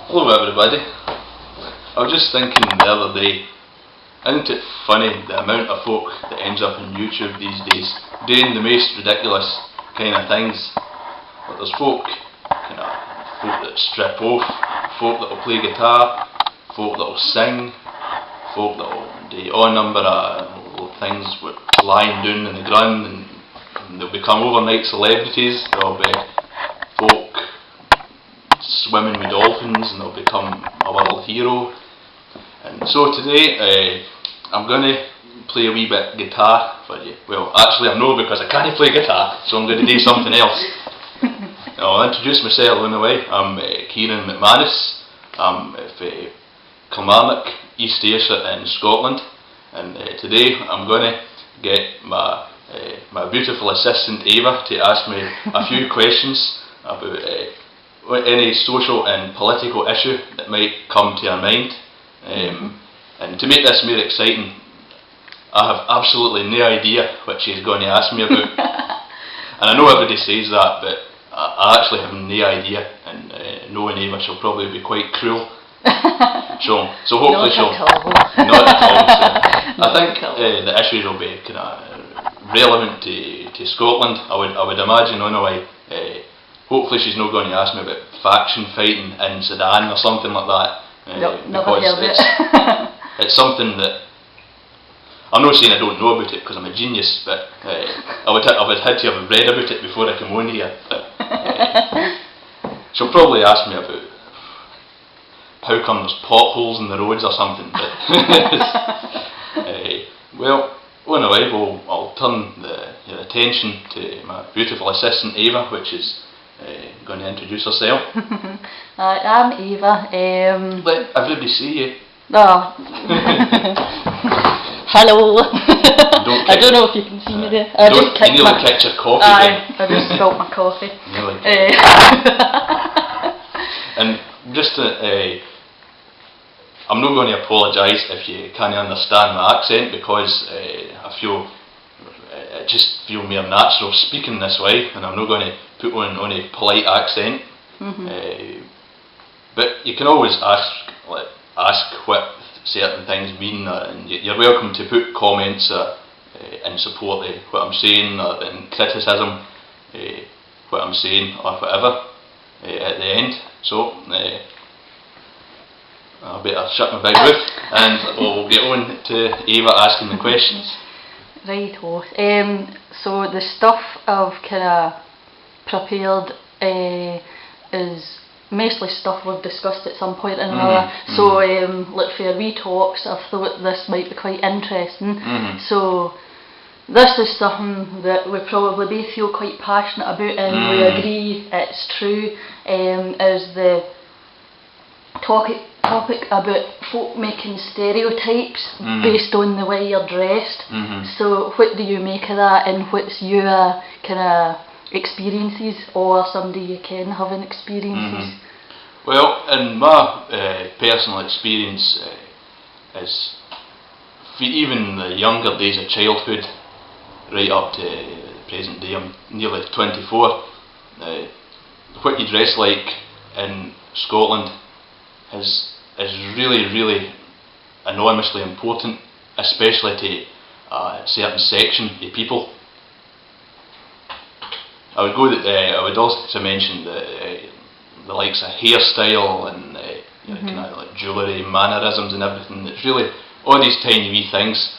Hello everybody. I was just thinking the other day, isn't it funny the amount of folk that ends up on YouTube these days doing the most ridiculous kind of things? Like there's folk that strip off, folk that will play guitar, folk that will sing, folk that will do all number of things with lying down on the ground, and they'll become overnight celebrities. There'll be folk swimming with dolphins and they'll become a world hero. And so today I'm going to play a wee bit guitar for you. Well, actually I'm not, because I can't play guitar, so I'm going to do something else. I'll introduce myself in a way. I'm Kieran McManus. I'm from Kilmarnock, East Ayrshire in Scotland, and today I'm going to get my beautiful assistant Ava to ask me a few questions about any social and political issue that might come to our mind. And to make this more exciting, I have absolutely no idea what she's going to ask me about. And I know everybody says that, but I actually have no idea, and knowing Ava, she'll probably be quite cruel. So hopefully she'll... Not at all. So I think the issues will be kind of relevant to Scotland. I would imagine anyway. Hopefully she's not going to ask me about faction fighting in Sudan or something like that. Because it's something that I'm not saying I don't know about it, because I'm a genius, but I would had to have read about it before I came on here. But, she'll probably ask me about how come there's potholes in the roads or something. But well, anyway, I'll turn your attention to my beautiful assistant Ava, which is going to introduce herself. I'm Ava. Let everybody see you. Oh. Hello. I don't know if you can see me there. I just kicked your coffee. I just spilled my coffee. And just I'm not going to apologise if you can't understand my accent, because I just feel more natural speaking this way, and I'm not going to put on a polite accent. But you can always ask what certain things mean, and you're welcome to put comments in support of what I'm saying, or in criticism what I'm saying, or whatever at the end. So I better shut my big mouth and we'll get on to Ava asking the questions. Righto. So the stuff I've kind of prepared is mostly stuff we've discussed at some point or another. So like for your wee talks, I thought this might be quite interesting. So this is something that we probably both feel quite passionate about, and we agree it's true, is the topic about folk making stereotypes based on the way you're dressed. So what do you make of that, and what's your kind of experiences, or somebody you can having experiences? Well, in my personal experience is even the younger days of childhood right up to the present day. I'm nearly 24. What you dress like in Scotland is really enormously important, especially to a certain section of people. I would also mention the likes of hairstyle and kind of like jewellery, mannerisms and everything. It's really all these tiny wee things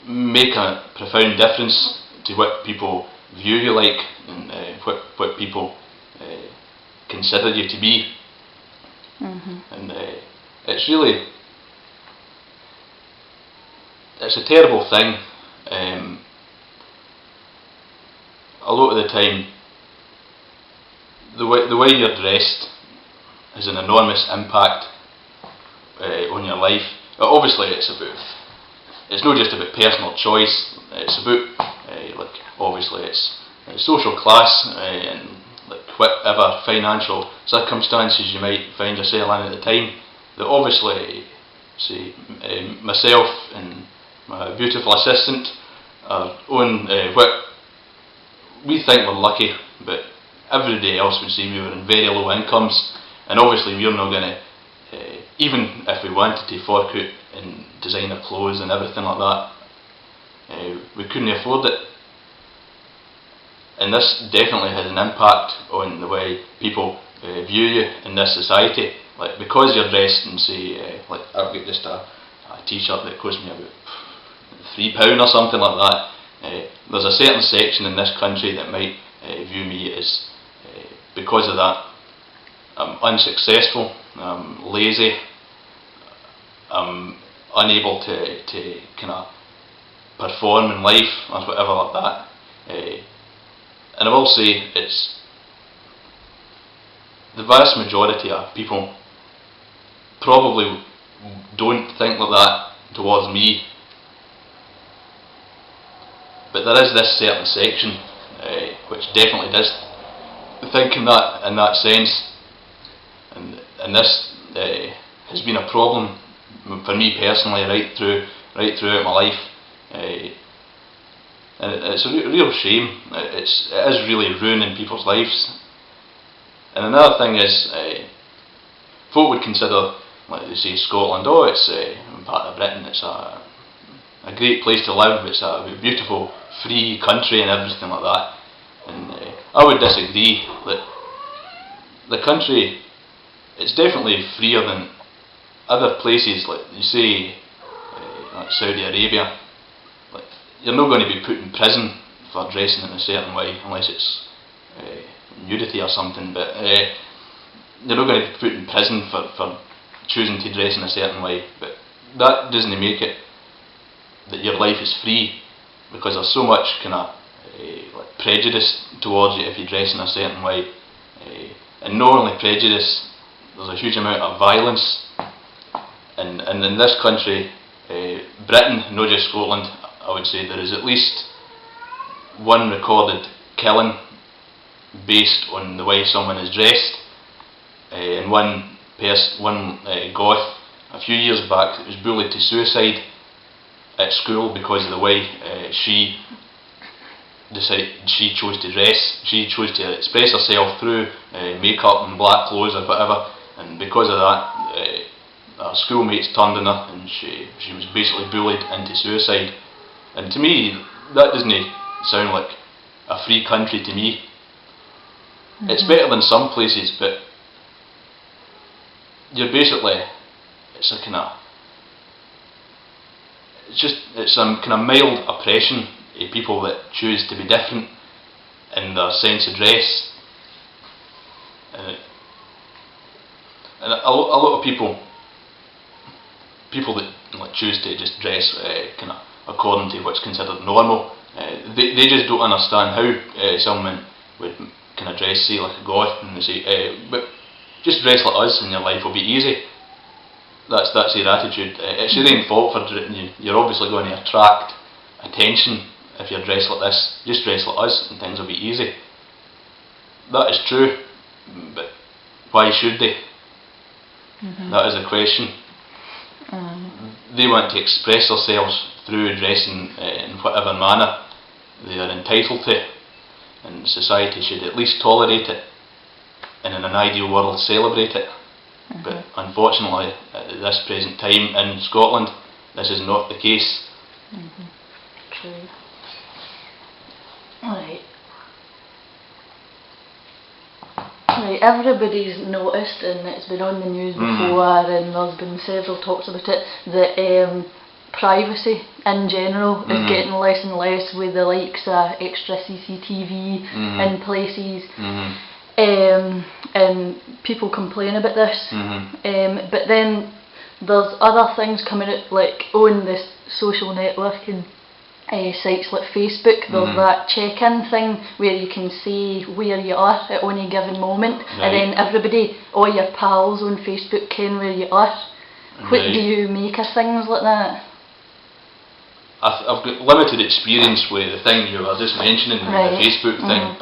make a profound difference to what people view you like, and what people consider you to be. And it's a terrible thing. A lot of the time, the way you're dressed has an enormous impact on your life. But obviously, it's not just about personal choice. It's about obviously it's social class and whatever financial circumstances you might find yourself in at the time. That obviously, say myself and my beautiful assistant are on what we think we're lucky, but everybody else would say we were in very low incomes, and obviously we're not going to, even if we wanted to fork out and designer clothes and everything like that, we couldn't afford it. And this definitely has an impact on the way people view you in this society. Like, because you're dressed in, say, like I've got just a t-shirt that cost me about £3 or something like that, there's a certain section in this country that might view me as, because of that, I'm unsuccessful, I'm lazy, I'm unable to kind of perform in life or whatever like that. And I will say, it's the vast majority of people probably don't think like that towards me, but there is this certain section which definitely does think in that sense, and this has been a problem for me personally right throughout my life, and it's a real shame. It is really ruining people's lives. And another thing is, folk would consider, like they say, Scotland, oh, it's part of Britain, it's a great place to live, it's a beautiful, free country and everything like that. And I would disagree. That the country, it's definitely freer than other places, like you say, like Saudi Arabia. Like, you're not going to be put in prison for dressing in a certain way, unless it's nudity or something, but you're not going to be put in prison for choosing to dress in a certain way. But that doesn't make it that your life is free, because there's so much kind of like prejudice towards you if you dress in a certain way, and not only prejudice, there's a huge amount of violence, and in this country, Britain, not just Scotland, I would say there is at least one recorded killing based on the way someone is dressed, and one goth a few years back that was bullied to suicide at school because of the way she chose to dress. She chose to express herself through makeup and black clothes or whatever, and because of that, her schoolmates turned on her, and she was basically bullied into suicide. And to me, that doesn't sound like a free country to me. It's better than some places, but you're basically, it's a kind of, it's some kind of mild oppression of people that choose to be different in their sense of dress, and a lot of people that like choose to just dress kind of according to what's considered normal, they just don't understand how someone would kind of dress, say, like a goth, and they say, but just dress like us and your life will be easy. That's their attitude. It's your own fault for you're obviously going to attract attention if you're dressed like this. Just dress like us and things will be easy. That is true, but why should they? That is the question. They want to express themselves through dressing in whatever manner they are entitled to, and society should at least tolerate it, and in an ideal world celebrate it. But unfortunately, at this present time in Scotland, this is not the case. True. Right, everybody's noticed, and it's been on the news before, and there's been several talks about it, that privacy in general is getting less and less with the likes of extra CCTV in places. And people complain about this, but then there's other things coming out, like on this social networking sites like Facebook, there's that check-in thing where you can see where you are at any given moment, and then everybody, all your pals on Facebook, ken where you are. What do you make of things like that? I've got limited experience with the thing you were just mentioning, the Facebook thing.